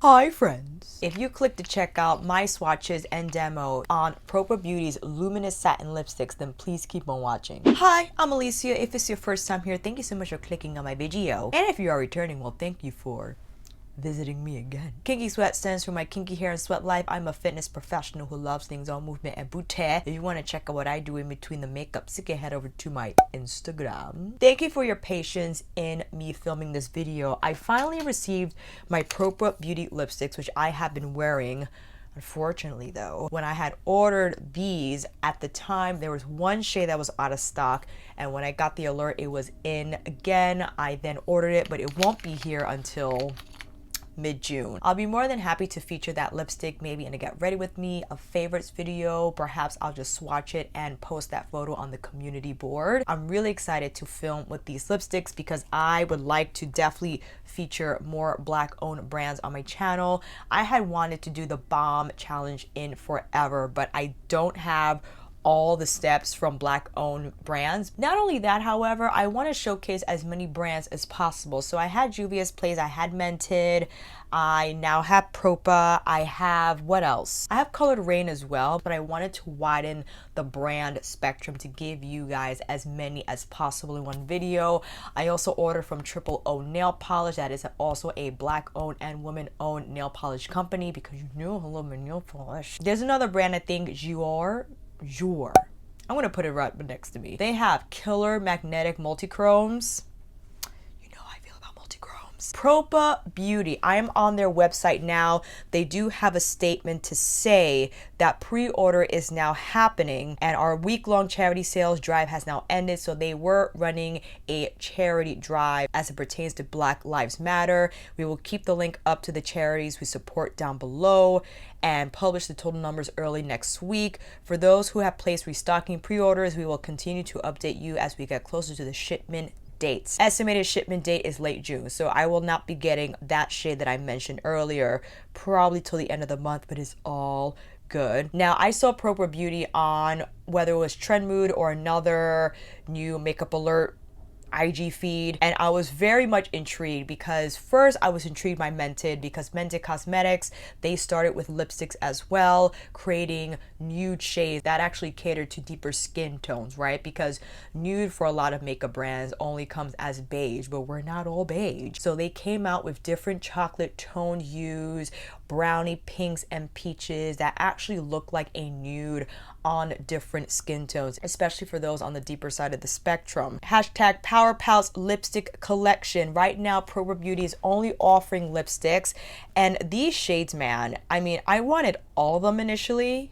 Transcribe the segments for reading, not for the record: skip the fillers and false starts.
Hi friends! If you click to check out my swatches and demo on Propa Beauty's Luminous Satin lipsticks, then please keep on watching. Hi, I'm Alicia. If it's your first time here, thank you so much for clicking on my video. And if you are returning, well, thank you for visiting me again. Kinky Sweat stands for my kinky hair and sweat life. I'm a fitness professional who loves things all movement and beauty. If you want to check out what I do in between the makeup, you can head over to my Instagram. Thank you for your patience in me filming this video. I finally received my Propa Beauty lipsticks, which I have been wearing. Unfortunately though, when I had ordered these, at the time there was one shade that was out of stock, and when I got the alert it was in again. I then ordered it, but it won't be here until mid-June. I'll be more than happy to feature that lipstick maybe in a get ready with me, a favorites video. Perhaps I'll just swatch it and post that photo on the community board. I'm really excited to film with these lipsticks because I would like to definitely feature more black owned brands on my channel. I had wanted to do the bomb challenge in forever, but I don't have all the steps from black owned brands. Not only that, however, I want to showcase as many brands as possible. So I had Juvia's Place, I had Mented, I now have Propa, I have, what else? I have Colored Rain as well, but I wanted to widen the brand spectrum to give you guys as many as possible in one video. I also ordered from OOO Nail Polish. That is also a black owned and woman owned nail polish company because you know I love my nail polish. There's another brand, I think, Jior. I'm gonna put it right next to me. They have killer magnetic multi-chromes. You know how I feel about multi-chromes. Propa Beauty, I am on their website now. They do have a statement to say that pre-order is now happening and our week-long charity sales drive has now ended. So they were running a charity drive as it pertains to Black Lives Matter. We will keep the link up to the charities we support down below and publish the total numbers early next week. For those who have placed restocking pre-orders, we will continue to update you as we get closer to the shipment dates. Estimated shipment date is late June, so I will not be getting that shade that I mentioned earlier probably till the end of the month, but it's all good. Now, I saw Propa Beauty on whether it was Trend Mood or another new makeup alert IG feed, and I was very much intrigued because first I was intrigued by Mented because Mented Cosmetics, they started with lipsticks as well, creating nude shades that actually cater to deeper skin tones, right? Because nude for a lot of makeup brands only comes as beige, but we're not all beige. So they came out with different chocolate toned hues, brownie pinks and peaches that actually look like a nude on different skin tones, especially for those on the deeper side of the spectrum. Hashtag powerpouts lipstick collection. Right now, Propa Beauty is only offering lipsticks, and these shades, man, I mean, I wanted all of them initially.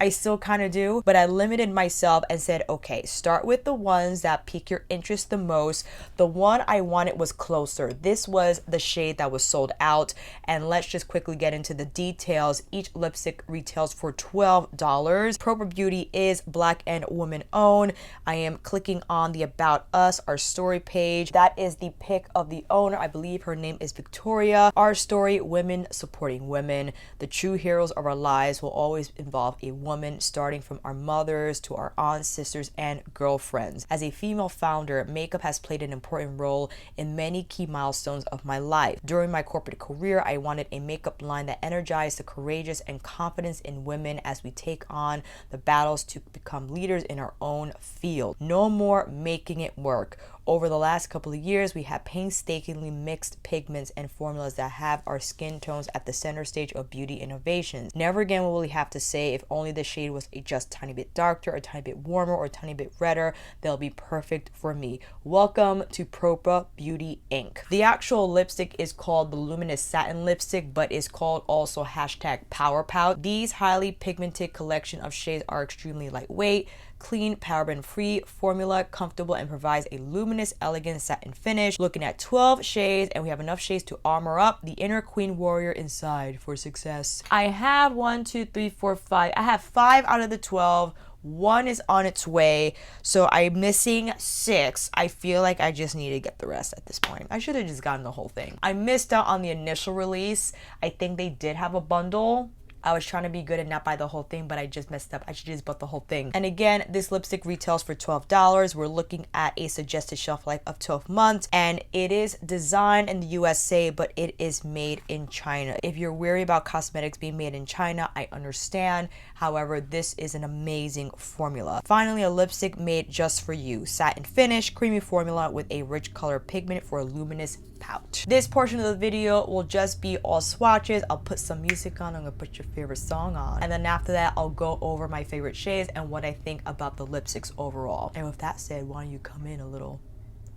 I still kind of do, but I limited myself and said, okay, start with the ones that pique your interest the most. The one I wanted was Closer. This was the shade that was sold out, and let's just quickly get into the details. Each lipstick retails for $12. Propa Beauty is black and woman owned. I am clicking on the About Us, our story page. That is the pic of the owner. I believe her name is Victoria. Our story, women supporting women. The true heroes of our lives will always involve a woman, starting from our mothers to our aunts, sisters, and girlfriends. As a female founder, makeup has played an important role in many key milestones of my life. During my corporate career, I wanted a makeup line that energized the courageous and confidence in women as we take on the battles to become leaders in our own field. No more making it work. Over the last couple of years, we have painstakingly mixed pigments and formulas that have our skin tones at the center stage of beauty innovations. Never again will we have to say if only the shade was just a tiny bit darker, a tiny bit warmer, or a tiny bit redder, they'll be perfect for me. Welcome to Propa Beauty Inc. The actual lipstick is called the Luminous Satin lipstick, but is called also hashtag powerpout. These highly pigmented collection of shades are extremely lightweight, clean, paraben-free formula, comfortable, and provides a luminous, elegant satin finish. Looking at 12 shades, and we have enough shades to armor up the inner queen warrior inside for success. I have 1, 2, 3, 4, 5. I have 5 out of the 12. One is on its way, so I'm missing 6. I feel like I just need to get the rest at this point. I should have just gotten the whole thing. I missed out on the initial release. I think they did have a bundle. I was trying to be good and not buy the whole thing, but I just messed up. I should just bought the whole thing. And again, this lipstick retails for $12. We're looking at a suggested shelf life of 12 months, and it is designed in the USA, but it is made in China. If you're worried about cosmetics being made in China, I understand. However, this is an amazing formula. Finally, a lipstick made just for you. Satin finish, creamy formula with a rich color pigment for a luminous pout. This portion of the video will just be all swatches. I'll put some music on. I'm gonna put your favorite song on, and then after that I'll go over my favorite shades and what I think about the lipsticks overall. And with that said, why don't you come in a little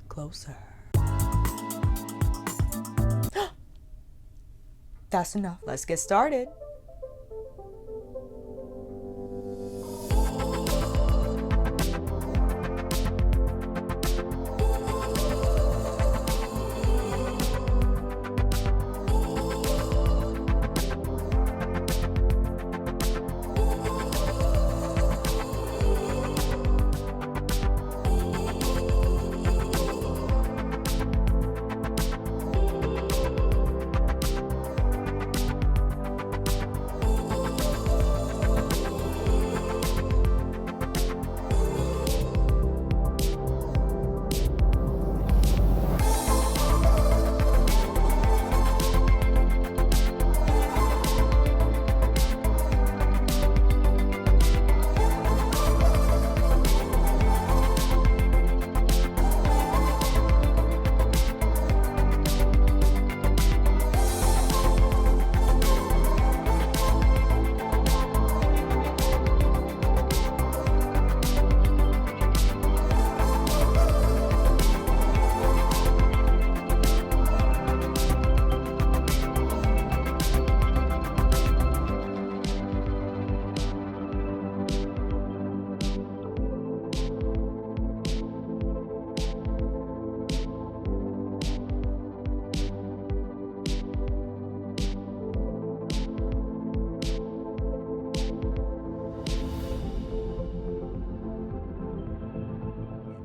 closer? That's enough. Let's get started.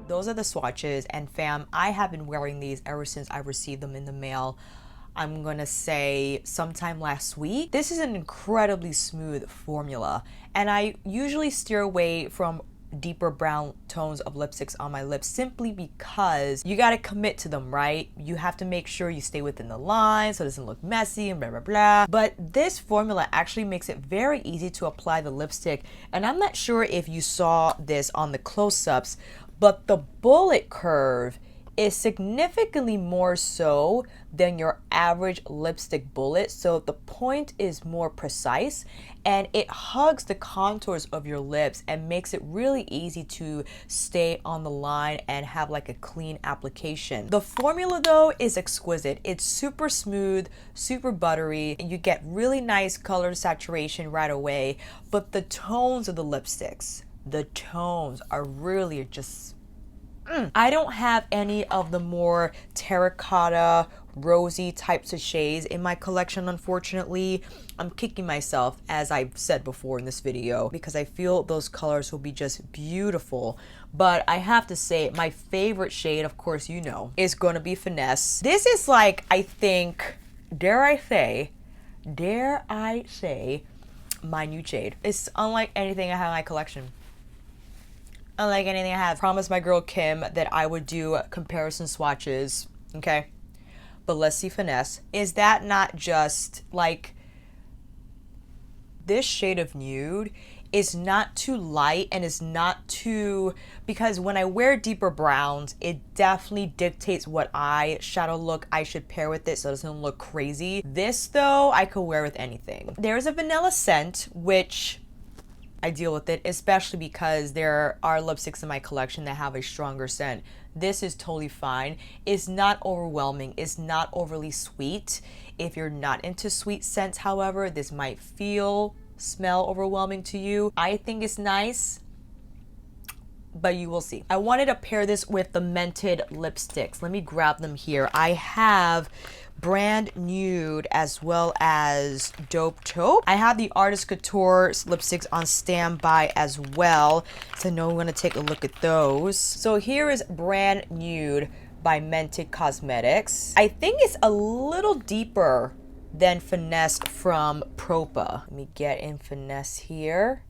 Those are the swatches, and fam, I have been wearing these ever since I received them in the mail. I'm gonna say sometime last week. This is an incredibly smooth formula, and I usually steer away from deeper brown tones of lipsticks on my lips simply because you got to commit to them, right? You have to make sure you stay within the line so it doesn't look messy and blah blah blah. But this formula actually makes it very easy to apply the lipstick, and I'm not sure if you saw this on the close-ups, but the bullet curve is significantly more so than your average lipstick bullet. So the point is more precise, and it hugs the contours of your lips and makes it really easy to stay on the line and have like a clean application. The formula though is exquisite. It's super smooth, super buttery, and you get really nice color saturation right away. But the tones of the lipsticks, the tones are really just I don't have any of the more terracotta, rosy types of shades in my collection, unfortunately. I'm kicking myself, as I've said before in this video, because I feel those colors will be just beautiful. But I have to say, my favorite shade, of course you know, is going to be Finesse. This is like, I think, dare I say, my new shade. It's unlike anything I have in my collection. Unlike anything I have. Promised my girl Kim that I would do comparison swatches, okay? But let's see Finesse. Is that not just like, this shade of Nude is not too light and is not too, because when I wear deeper browns, it definitely dictates what eyeshadow look I should pair with it so it doesn't look crazy. This though, I could wear with anything. There's a vanilla scent, which I deal with it, especially because there are lipsticks in my collection that have a stronger scent. This is totally fine. It's not overwhelming. It's not overly sweet. If you're not into sweet scents, however, this might smell overwhelming to you. I think it's nice, but you will see. I wanted to pair this with the Mented lipsticks. Let me grab them here. I have brand Nude as well as Taupe. I have the Artist Couture lipsticks on standby as well, so I know I'm gonna take a look at those. So here is brand Nude by Mented Cosmetics. I think it's a little deeper than Finesse from Propa. Let me get in Finesse here.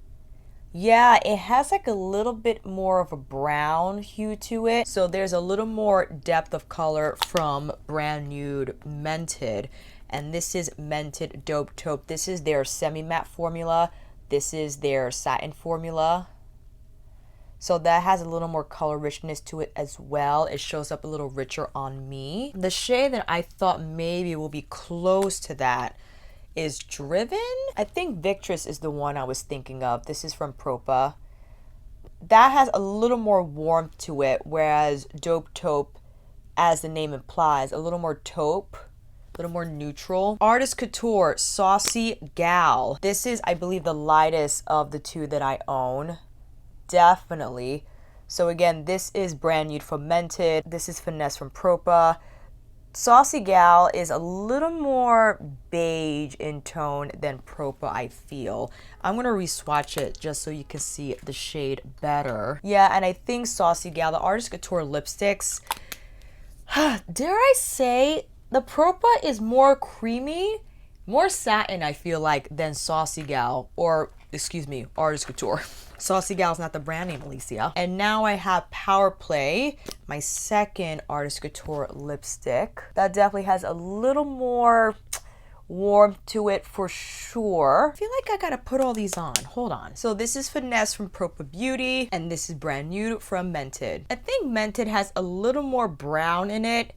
Yeah, it has like a little bit more of a brown hue to it. So there's a little more depth of color from Brand Nude Mented. And this is Mented Dope Taupe. This is their semi-matte formula. This is their satin formula. So that has a little more color richness to it as well. It shows up a little richer on me. The shade that I thought maybe will be close to that is Driven. I think Victress is the one I was thinking of. This is from Propa. That has a little more warmth to it, whereas Dope Taupe, as the name implies, a little more taupe, a little more neutral. Artist Couture Saucy Gal. This is, I believe, the lightest of the two that I own. Definitely. So again, this is Brand Nude from Mented. This is Finesse from Propa. Saucy Gal is a little more beige in tone than Propa, I feel. I'm going to re-swatch it just so you can see the shade better. Yeah, and I think Saucy Gal, the Artist Couture lipsticks, dare I say, the Propa is more creamy, more satin, I feel like, than Saucy Gal, or, excuse me, Artist Couture. Saucy Gal's not the brand name, Alicia. And now I have Power Play, my second Artist Couture lipstick. That definitely has a little more warmth to it for sure. I feel like I gotta put all these on. Hold on. So this is Finesse from Propa Beauty, and this is Brand New from Mented. I think Mented has a little more brown in it.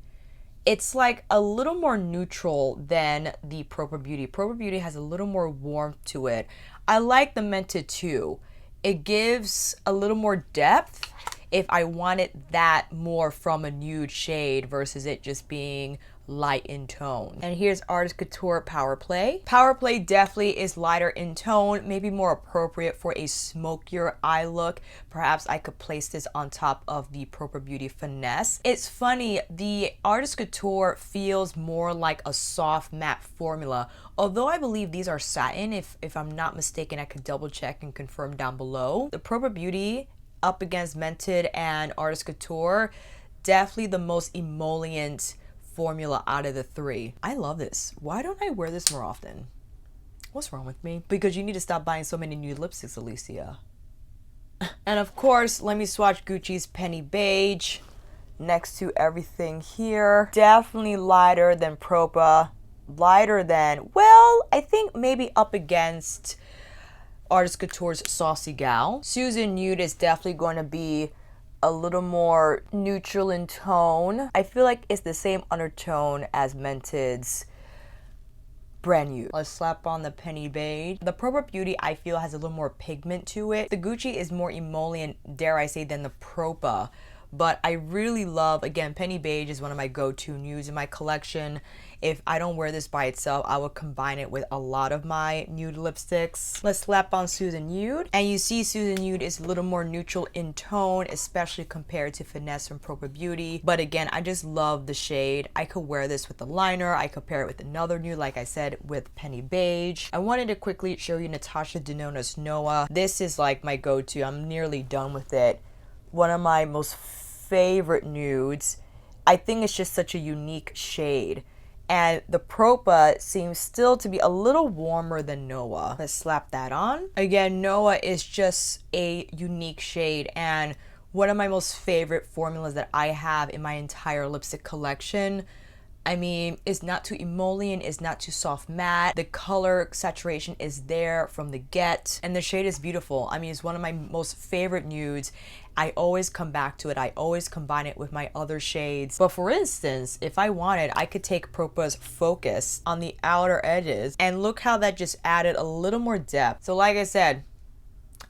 It's like a little more neutral than the Propa Beauty. Propa Beauty has a little more warmth to it. I like the Mented too. It gives a little more depth if I wanted that more from a nude shade versus it just being light in tone. And here's Artist Couture Power Play. Power Play definitely is lighter in tone, maybe more appropriate for a smokier eye look. Perhaps I could place this on top of the Propa Beauty Finesse. It's funny, the Artist Couture feels more like a soft matte formula. Although I believe these are satin, if I'm not mistaken, I could double check and confirm down below. The Propa Beauty up against Mented and Artist Couture, definitely the most emollient formula out of the three. I love this. Why don't I wear this more often? What's wrong with me? Because you need to stop buying so many nude lipsticks, Alicia. And of course, let me swatch Gucci's Penny Beige next to everything here. Definitely lighter than Propa. Lighter than, well, I think maybe up against Artist Couture's Saucy Gal. Susan Nude is definitely going to be a little more neutral in tone. I feel like it's the same undertone as Mented's Brand New. Let's slap on the Penny Beige. The Propa Beauty, I feel, has a little more pigment to it. The Gucci is more emollient, dare I say, than the Propa. But I really love, again, Penny Beige is one of my go-to nudes in my collection. If I don't wear this by itself, I will combine it with a lot of my nude lipsticks. Let's slap on Susan Nude. And you see Susan Nude is a little more neutral in tone, especially compared to Finesse from Propa Beauty. But again, I just love the shade. I could wear this with a liner. I could pair it with another nude, like I said, with Penny Beige. I wanted to quickly show you Natasha Denona's Noah. This is like my go-to. I'm nearly done with it. One of my most favorite nudes. I think it's just such a unique shade. And the Propa seems still to be a little warmer than Noah. Let's slap that on. Again, Noah is just a unique shade and one of my most favorite formulas that I have in my entire lipstick collection. I mean, it's not too emollient, it's not too soft matte. The color saturation is there from the get, and the shade is beautiful. I mean, it's one of my most favorite nudes. I always come back to it. I always combine it with my other shades. But for instance, if I wanted, I could take Propa's Focus on the outer edges, and look how that just added a little more depth. So like I said,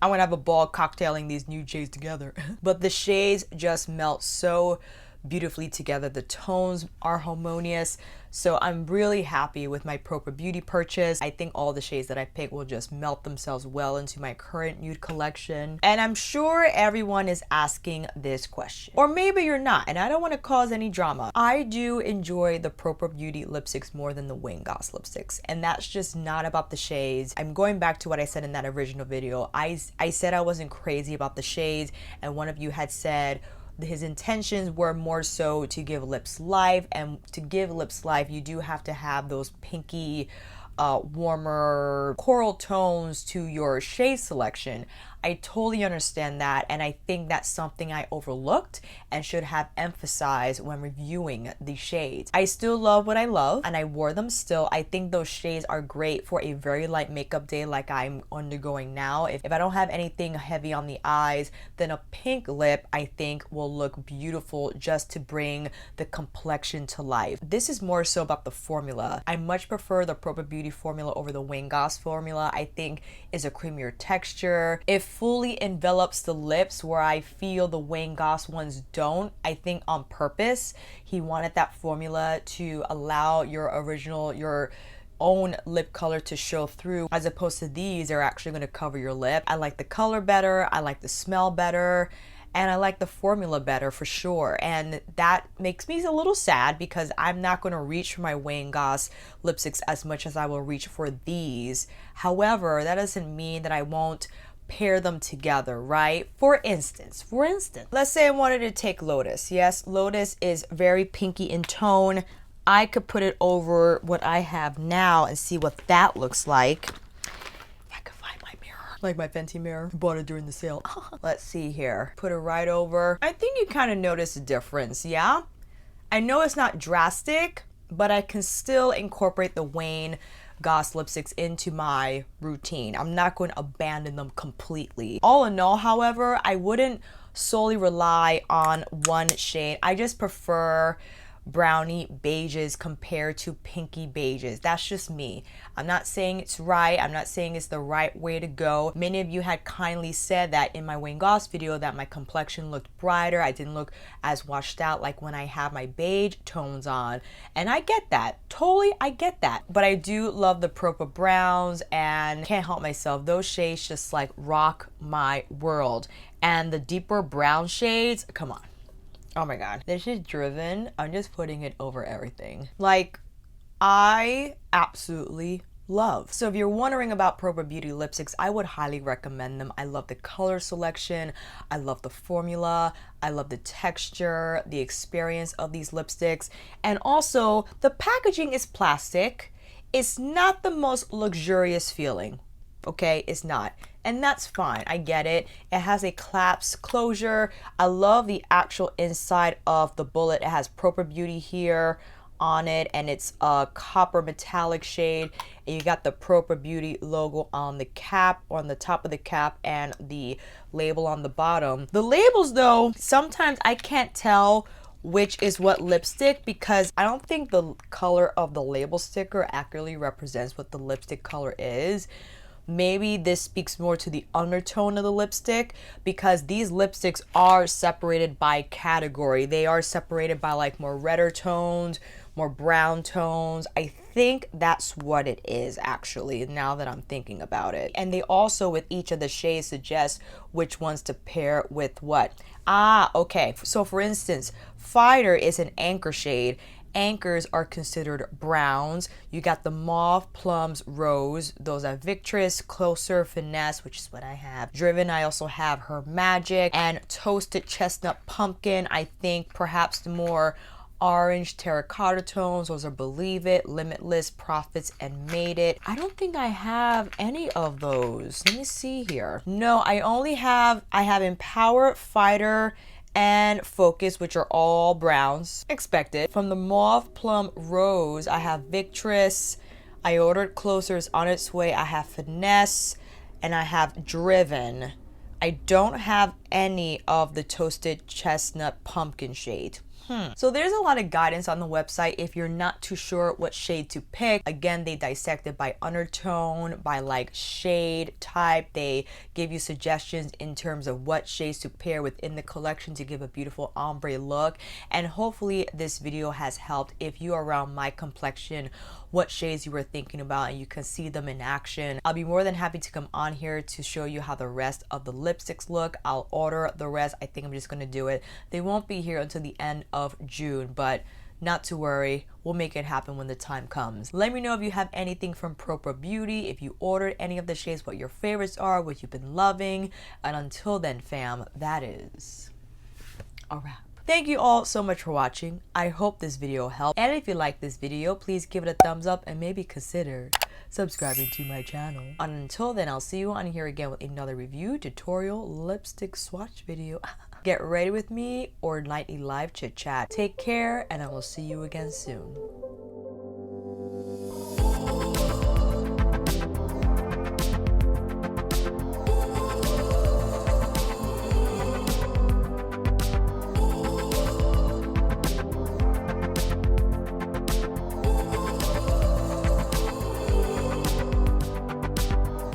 I want to have a ball cocktailing these nude shades together. But the shades just melt so beautifully together. The tones are harmonious. So I'm really happy with my Propa Beauty purchase. I think all the shades that I pick will just melt themselves well into my current nude collection. And I'm sure everyone is asking this question. Or maybe you're not, and I don't want to cause any drama. I do enjoy the Propa Beauty lipsticks more than the Wayne Goss lipsticks. And that's just not about the shades. I'm going back to what I said in that original video. I said I wasn't crazy about the shades, and one of you had said, his intentions were more so to give lips life, and to give lips life you do have to have those pinky warmer coral tones to your shade selection. I totally understand that, and I think that's something I overlooked and should have emphasized when reviewing the shades. I still love what I love, and I wore them still. I think those shades are great for a very light makeup day like I'm undergoing now. If I don't have anything heavy on the eyes, then a pink lip I think will look beautiful just to bring the complexion to life. This is more so about the formula. I much prefer the Propa Beauty formula over the Wayne Goss formula. I think is a creamier texture. It fully envelops the lips where I feel the Wayne Goss ones don't. I think on purpose he wanted that formula to allow your own lip color to show through, as opposed to these are actually going to cover your lip. I like the color better, I like the smell better, and I like the formula better for sure. And that makes me a little sad because I'm not going to reach for my Wayne Goss lipsticks as much as I will reach for these. However, that doesn't mean that I won't pair them together, right? For instance, let's say I wanted to take Lotus. Yes, Lotus is very pinky in tone. I could put it over what I have now and see what that looks like. If I could find my mirror, like my Fenty mirror. Bought it during the sale. Let's see here. Put it right over. I think you kind of notice a difference, yeah? I know it's not drastic, but I can still incorporate the Wayne Goss lipsticks into my routine. I'm not going to abandon them completely. All in all, however, I wouldn't solely rely on one shade. I just prefer brownie beiges compared to pinky beiges. That's just me. I'm not saying it's right. I'm not saying it's the right way to go. Many of you had kindly said that in my Wayne Goss video that my complexion looked brighter. I didn't look as washed out like when I have my beige tones on. And I get that. Totally, I get that. But I do love the Propa browns and can't help myself. Those shades just like rock my world. And the deeper brown shades, come on. Oh my god, this is Driven. I'm just putting it over everything. Like, I absolutely love. So if you're wondering about Propa Beauty lipsticks, I would highly recommend them. I love the color selection. I love the formula. I love the texture, the experience of these lipsticks. And also, the packaging is plastic. It's not the most luxurious feeling. Okay, it's not, and that's fine. I get it. It has a clasp closure. I love the actual inside of the bullet. It has Propa Beauty here on it, and it's a copper metallic shade, and you got the Propa Beauty logo on the cap, on the top of the cap, and the label on the bottom. The labels though, sometimes I can't tell which is what lipstick because I don't think the color of the label sticker accurately represents what the lipstick color is. Maybe this speaks more to the undertone of the lipstick because these lipsticks are separated by category. They are separated by like more redder tones, more brown tones. I think that's what it is actually, now that I'm thinking about it. And they also, with each of the shades, suggest which ones to pair with what. Ah, okay. So for instance, Fighter is an anchor shade. Anchors are considered browns. You got the Mauve, Plums, Rose. Those are Victress, Closer, Finesse, which is what I have. Driven, I also have Her Magic. And Toasted Chestnut Pumpkin, I think perhaps the more orange terracotta tones. Those are Believe It, Limitless, Profits, and Made It. I don't think I have any of those. Let me see here. No, I have Empower, Fighter, and Focus, which are all browns. Expected. From the Mauve, Plum, Rose, I have Victress. I ordered Closer, is on its way. I have Finesse, and I have Driven. I don't have any of the Toasted Chestnut Pumpkin shade. So there's a lot of guidance on the website if you're not too sure what shade to pick. Again, they dissect it by undertone, by like shade type. They give you suggestions in terms of what shades to pair within the collection to give a beautiful ombre look. And hopefully this video has helped if you are around my complexion, what shades you were thinking about, and you can see them in action. I'll be more than happy to come on here to show you how the rest of the lipsticks look. I'll order the rest. I think I'm just gonna do it. They won't be here until the end of June, but not to worry, we'll make it happen when the time comes. Let me know if you have anything from Propa Beauty, if you ordered any of the shades, what your favorites are, what you've been loving. And until then, fam, that is a wrap. Thank you all so much for watching. I hope this video helped. And if you like this video, please give it a thumbs up and maybe consider subscribing to my channel. And until then, I'll see you on here again with another review, tutorial, lipstick swatch video. Get ready with me or nightly live chit chat. Take care and I will see you again soon.